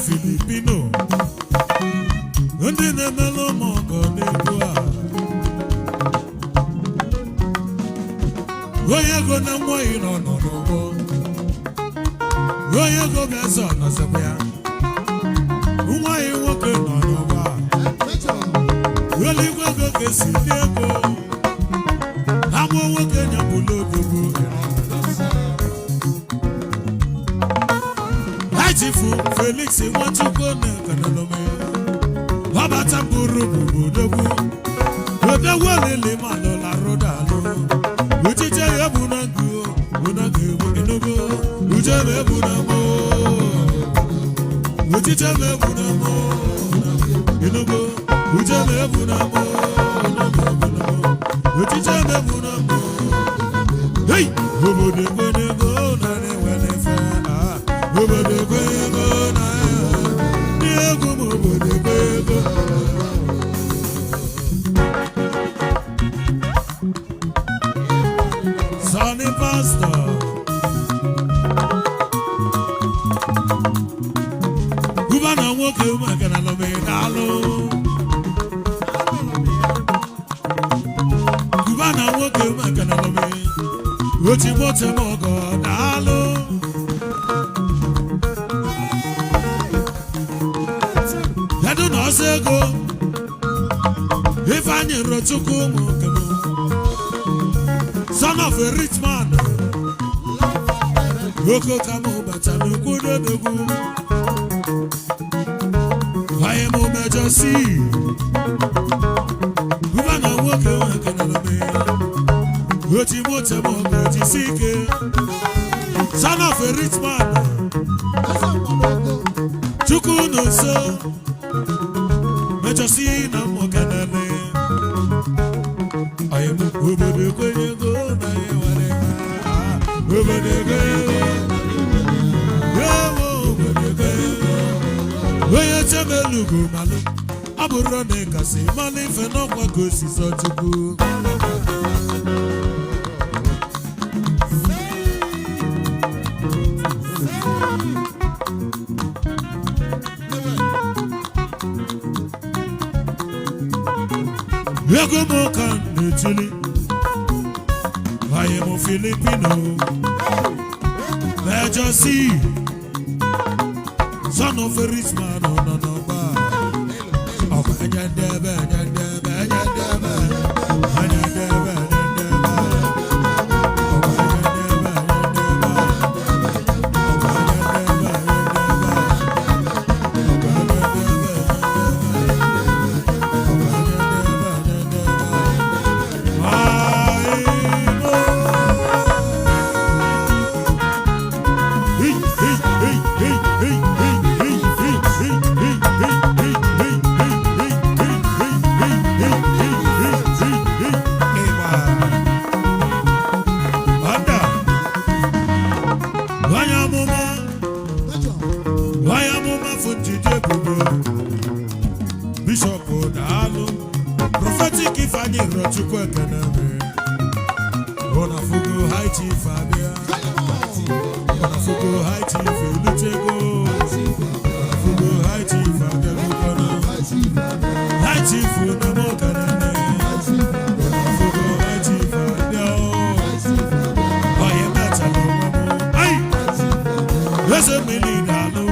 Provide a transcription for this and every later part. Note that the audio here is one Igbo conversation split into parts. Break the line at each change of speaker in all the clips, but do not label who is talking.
Filipino ndị na-emelụ m ọgọ n'egwu a onye ego na nwaanyị nọ n'ụgbọ onye ego ga-eze ọnọzọkwa ya nwaanyị nwoke nọ n'ụgbọ a eluigwe ego ga-esi dị ego agwọ nwoke nyapụla odogwu Chifu Felix Nwachukwu na Kanalome Wabata buru budogwu odogwu lele malo la rodalo uchiche ya bunangu bunangu enogo uje me bunamo uchiche me bunamo enogo uje me bunamo uchiche me bunamo hey obodo gwenego na ne wele fa obodo gwego na ego obodo gwego Sonny Pastor Gubana nwoke umagana lo me dalo Gubana nwoke umagana lo me Oti mote mogo dalo Yadu no sego Ifanye rochuku mokemo Son of a rich man Oko kamo batano kudo dogu I am a major sea Gubana woke wakana me Oti mote mogo jisike Son of a rich man Chuku no so Major sea na mokana me I am obodo kwenyego na yewale obodo kwenyego Oye chemelugo malu aburo ne kasi mali fe no kwa gosi so tuku Yego mokan Chile. I am a Filipino. Major C, son of a rich man on a bar. Bishop Odalo, prophetic if I need Rochukwu Ekeneme. Ona fugo high chief Fabia. Ona fugo high chief Lutego. Ona fugo high chief Adebukona. High chief Unamo Kanane. Ona fugo high chief Adio. Oye meta lo mamo. Ay! There's a million dollar.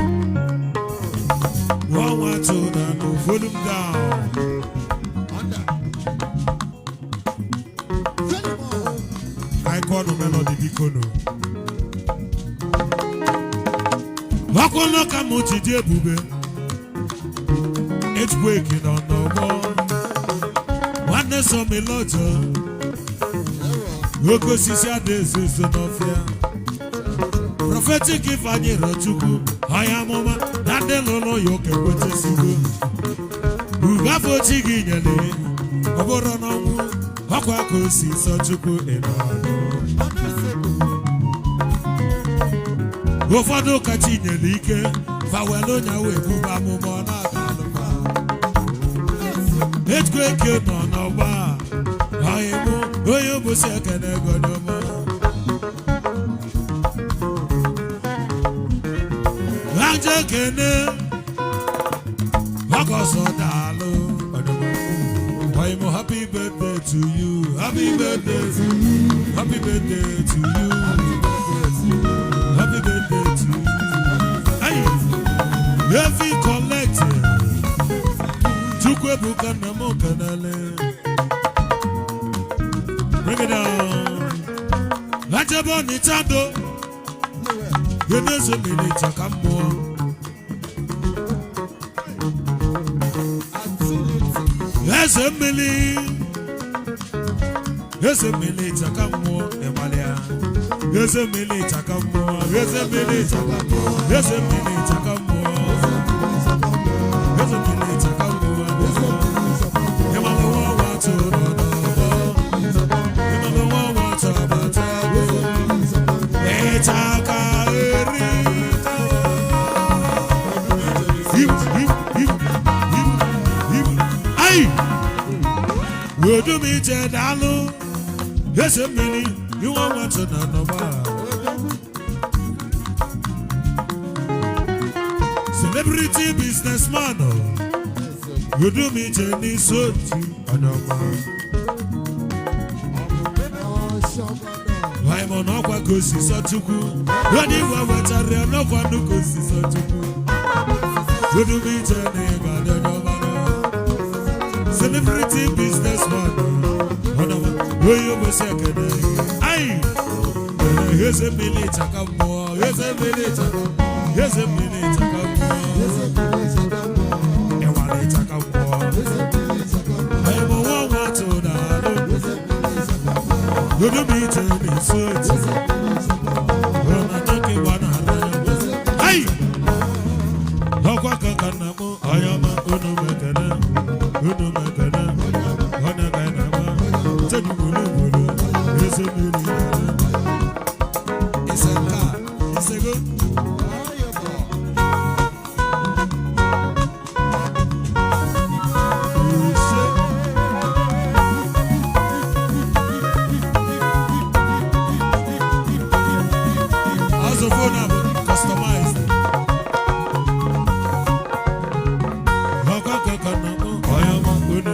One two no volume down. I call no melody bikono. Wakono kamuchi die bube. It's waking on the wall. One so me lojo. Woko sisi adesi so no fear. Prophetic if I need Rochukwu. I am mama. Nande lolo yoke kwete sigo. Ugafo chigi nyele. Oboro no mu. Akwa kosi so Chukwu enano. Ofado kachi nyele ike. Fawelo nyawe buba mumo na kalufa. Etkwe kyo no no ba. Ayemo oyo bosi akene godomo. Anje kene Wakoso dalo I'm happy birthday to you. Happy birthday to you. Happy birthday to you. Happy birthday to you. Hey, every collective Chukwe buka na mo kanale. Bring it down. Lajabo ni chando. Yenezo mili chakambo. eze mmiri takammo emalia eze mmiri takammo eze mmiri takammo eze mmiri takammo eze mmiri takammo emalo wa to emalo wa to bata etaka would me tell yes, a minute, you want to know. Celebrity businessman, you do me Jenny so I'm on Aqua Cosi Satuku. When you were what I am not one who goes to Satuku. You do me Jenny, celebrity businessman. Where you were second, aye. Here's a minute, I come more. Here's a minute, here's a minute, I come more. And one minute, I come more. I'm a one to that. You do me to me, so I'm talking 100. Aye. How can I am a Unomacana, Unomacana, Honagana. It's a car. It's a good. Also phone number customized. I am a good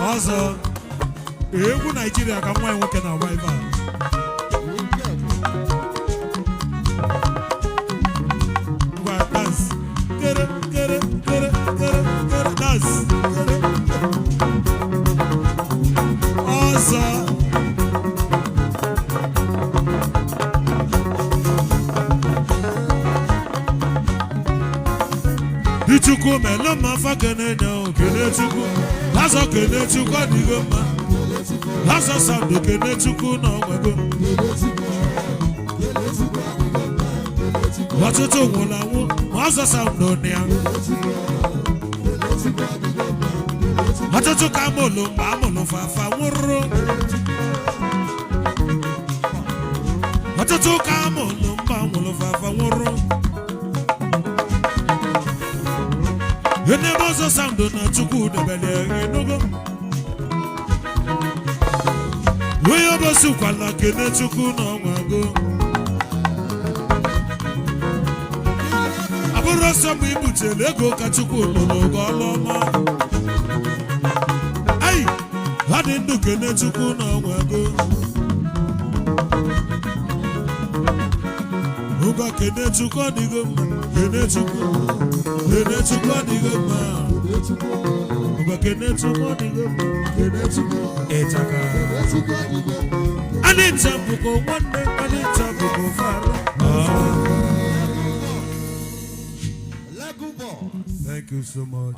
Also, egwu Nigeria ka nwa nwoke na wife a. Ngwa dance. Kere dance. Also, Ichuku melo mafa kene no kene chuku. Lazo kene chuku adigoma. Lazo sando kene chuku no mwego. Watutu wulawu. Lazo sando niya. Watutu kamolo mbamolo fafa wuro. Watutu kamolo mbamolo fafa wuro. You never saw sound on a chuku de belly, no go. We have a super like a chuku no go. Abura some people tell they go kachuku no go loma. Aye, I didn't look at the chuku no go. Who got kene chuku digo, kene chuku. Kene chuku digoma, uga kene chuku digoma, kene chuku etaka. Anita buko one day, anita buko faro. Thank you so much.